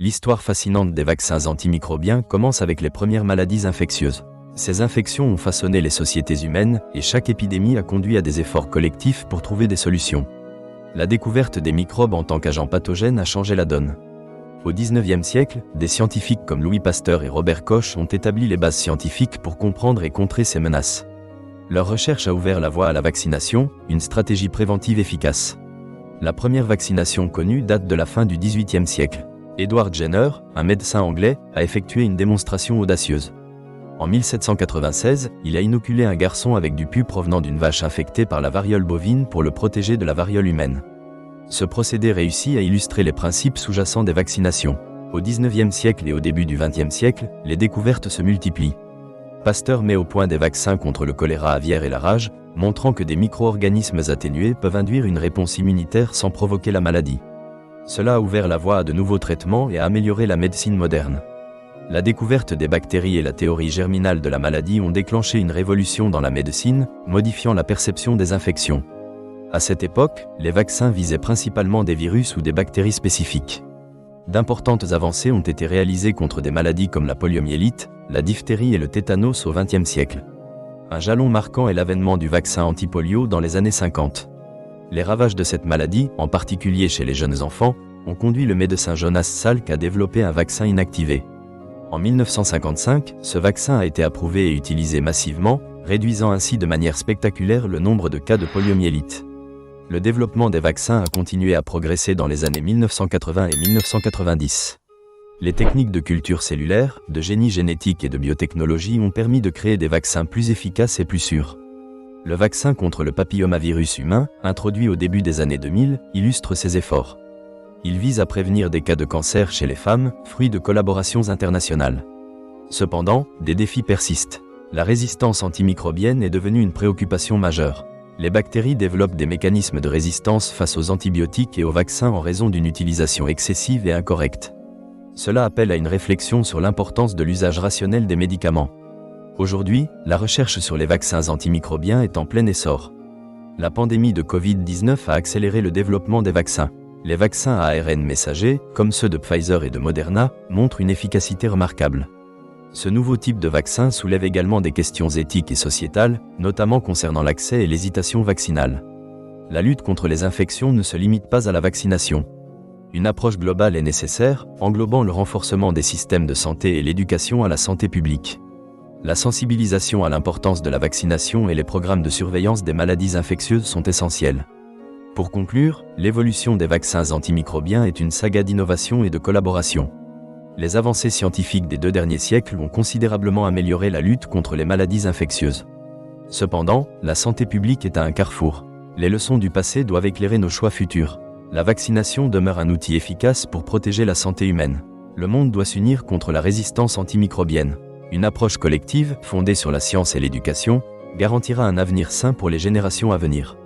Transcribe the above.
L'histoire fascinante des vaccins antimicrobiens commence avec les premières maladies infectieuses. Ces infections ont façonné les sociétés humaines et chaque épidémie a conduit à des efforts collectifs pour trouver des solutions. La découverte des microbes en tant qu'agents pathogènes a changé la donne. Au XIXe siècle, des scientifiques comme Louis Pasteur et Robert Koch ont établi les bases scientifiques pour comprendre et contrer ces menaces. Leur recherche a ouvert la voie à la vaccination, une stratégie préventive efficace. La première vaccination connue date de la fin du XVIIIe siècle. Edward Jenner, un médecin anglais, a effectué une démonstration audacieuse. En 1796, il a inoculé un garçon avec du pus provenant d'une vache infectée par la variole bovine pour le protéger de la variole humaine. Ce procédé réussit à illustrer les principes sous-jacents des vaccinations. Au XIXe siècle et au début du XXe siècle, les découvertes se multiplient. Pasteur met au point des vaccins contre le choléra aviaire et la rage, montrant que des micro-organismes atténués peuvent induire une réponse immunitaire sans provoquer la maladie. Cela a ouvert la voie à de nouveaux traitements et a amélioré la médecine moderne. La découverte des bactéries et la théorie germinale de la maladie ont déclenché une révolution dans la médecine, modifiant la perception des infections. À cette époque, les vaccins visaient principalement des virus ou des bactéries spécifiques. D'importantes avancées ont été réalisées contre des maladies comme la poliomyélite, la diphtérie et le tétanos au XXe siècle. Un jalon marquant est l'avènement du vaccin anti-polio dans les années 50. Les ravages de cette maladie, en particulier chez les jeunes enfants, ont conduit le médecin Jonas Salk à développer un vaccin inactivé. En 1955, ce vaccin a été approuvé et utilisé massivement, réduisant ainsi de manière spectaculaire le nombre de cas de poliomyélite. Le développement des vaccins a continué à progresser dans les années 1980 et 1990. Les techniques de culture cellulaire, de génie génétique et de biotechnologie ont permis de créer des vaccins plus efficaces et plus sûrs. Le vaccin contre le papillomavirus humain, introduit au début des années 2000, illustre ces efforts. Il vise à prévenir des cas de cancer chez les femmes, fruit de collaborations internationales. Cependant, des défis persistent. La résistance antimicrobienne est devenue une préoccupation majeure. Les bactéries développent des mécanismes de résistance face aux antibiotiques et aux vaccins en raison d'une utilisation excessive et incorrecte. Cela appelle à une réflexion sur l'importance de l'usage rationnel des médicaments. Aujourd'hui, la recherche sur les vaccins antimicrobiens est en plein essor. La pandémie de Covid-19 a accéléré le développement des vaccins. Les vaccins à ARN messager, comme ceux de Pfizer et de Moderna, montrent une efficacité remarquable. Ce nouveau type de vaccin soulève également des questions éthiques et sociétales, notamment concernant l'accès et l'hésitation vaccinale. La lutte contre les infections ne se limite pas à la vaccination. Une approche globale est nécessaire, englobant le renforcement des systèmes de santé et l'éducation à la santé publique. La sensibilisation à l'importance de la vaccination et les programmes de surveillance des maladies infectieuses sont essentiels. Pour conclure, l'évolution des vaccins antimicrobiens est une saga d'innovation et de collaboration. Les avancées scientifiques des 2 derniers siècles ont considérablement amélioré la lutte contre les maladies infectieuses. Cependant, la santé publique est à un carrefour. Les leçons du passé doivent éclairer nos choix futurs. La vaccination demeure un outil efficace pour protéger la santé humaine. Le monde doit s'unir contre la résistance antimicrobienne. Une approche collective, fondée sur la science et l'éducation, garantira un avenir sain pour les générations à venir.